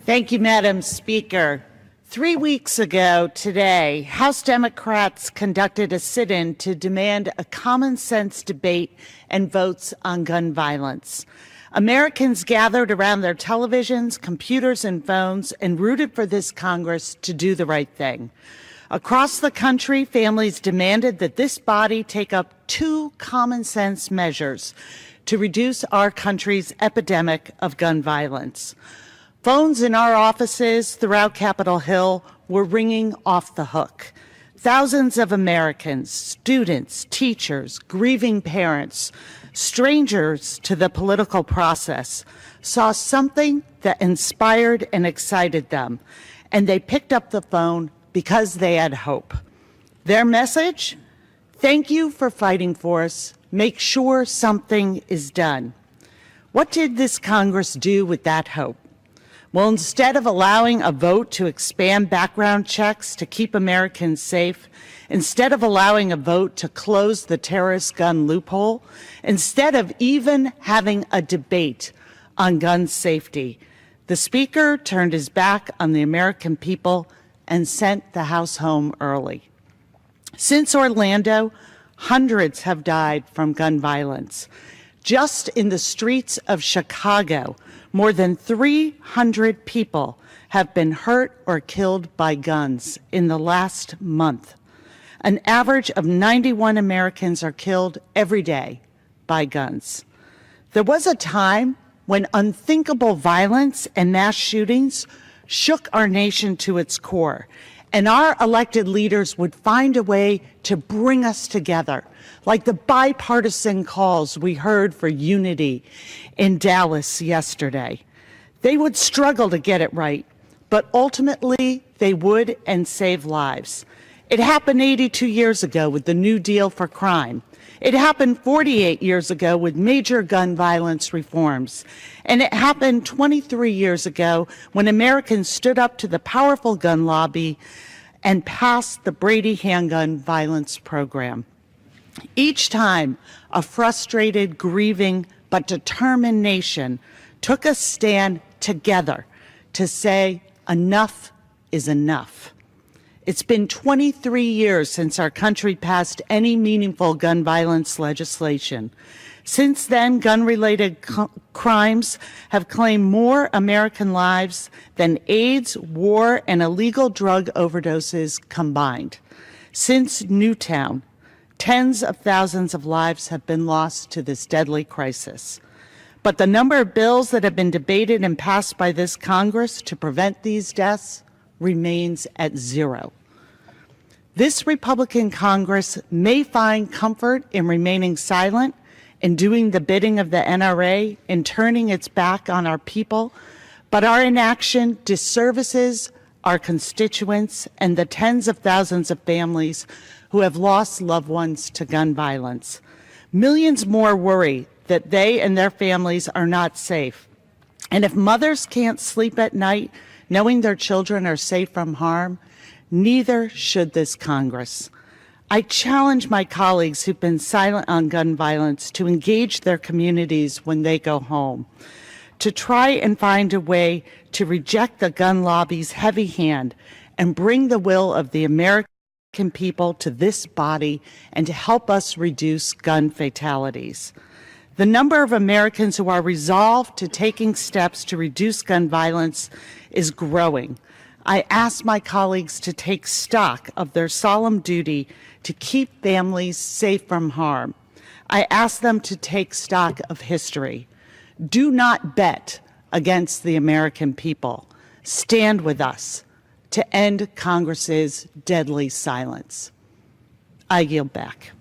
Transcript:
Thank you, Madam Speaker. 3 weeks ago today, House Democrats conducted a sit-in to demand a common-sense debate and votes on gun violence. Americans gathered around their televisions, computers, and phones and rooted for this Congress to do the right thing. Across the country, families demanded that this body take up 2 common-sense measures to reduce our country's epidemic of gun violence. Phones in our offices throughout Capitol Hill were ringing off the hook. Thousands of Americans, students, teachers, grieving parents, strangers to the political process, saw something that inspired and excited them, and they picked up the phone because they had hope. Their message? Thank you for fighting for us. Make sure something is done. What did this Congress do with that hope? Well, instead of allowing a vote to expand background checks to keep Americans safe, instead of allowing a vote to close the terrorist gun loophole, instead of even having a debate on gun safety, the Speaker turned his back on the American people and sent the House home early. Since Orlando, hundreds have died from gun violence. Just in the streets of Chicago, more than 300 people have been hurt or killed by guns in the last month. An average of 91 Americans are killed every day by guns. There was a time when unthinkable violence and mass shootings shook our nation to its core, and our elected leaders would find a way to bring us together, like the bipartisan calls we heard for unity in Dallas yesterday. They would struggle to get it right, but ultimately they would and save lives. It happened 82 years ago with the New Deal for crime. It happened 48 years ago with major gun violence reforms. And it happened 23 years ago when Americans stood up to the powerful gun lobby and passed the Brady handgun violence program. Each time, a frustrated, grieving, but determined nation took a stand together to say enough is enough. It's been 23 years since our country passed any meaningful gun violence legislation. Since then, gun-related crimes have claimed more American lives than AIDS, war, and illegal drug overdoses combined. Since Newtown, tens of thousands of lives have been lost to this deadly crisis. But the number of bills that have been debated and passed by this Congress to prevent these deaths remains at 0. This Republican Congress may find comfort in remaining silent, in doing the bidding of the NRA, in turning its back on our people, but our inaction disservices our constituents and the tens of thousands of families who have lost loved ones to gun violence. Millions more worry that they and their families are not safe. And if mothers can't sleep at night knowing their children are safe from harm, neither should this Congress. I challenge my colleagues who've been silent on gun violence to engage their communities when they go home, to try and find a way to reject the gun lobby's heavy hand and bring the will of the American people to this body and to help us reduce gun fatalities. The number of Americans who are resolved to taking steps to reduce gun violence is growing. I ask my colleagues to take stock of their solemn duty to keep families safe from harm. I ask them to take stock of history. Do not bet against the American people. Stand with us to end Congress's deadly silence. I yield back.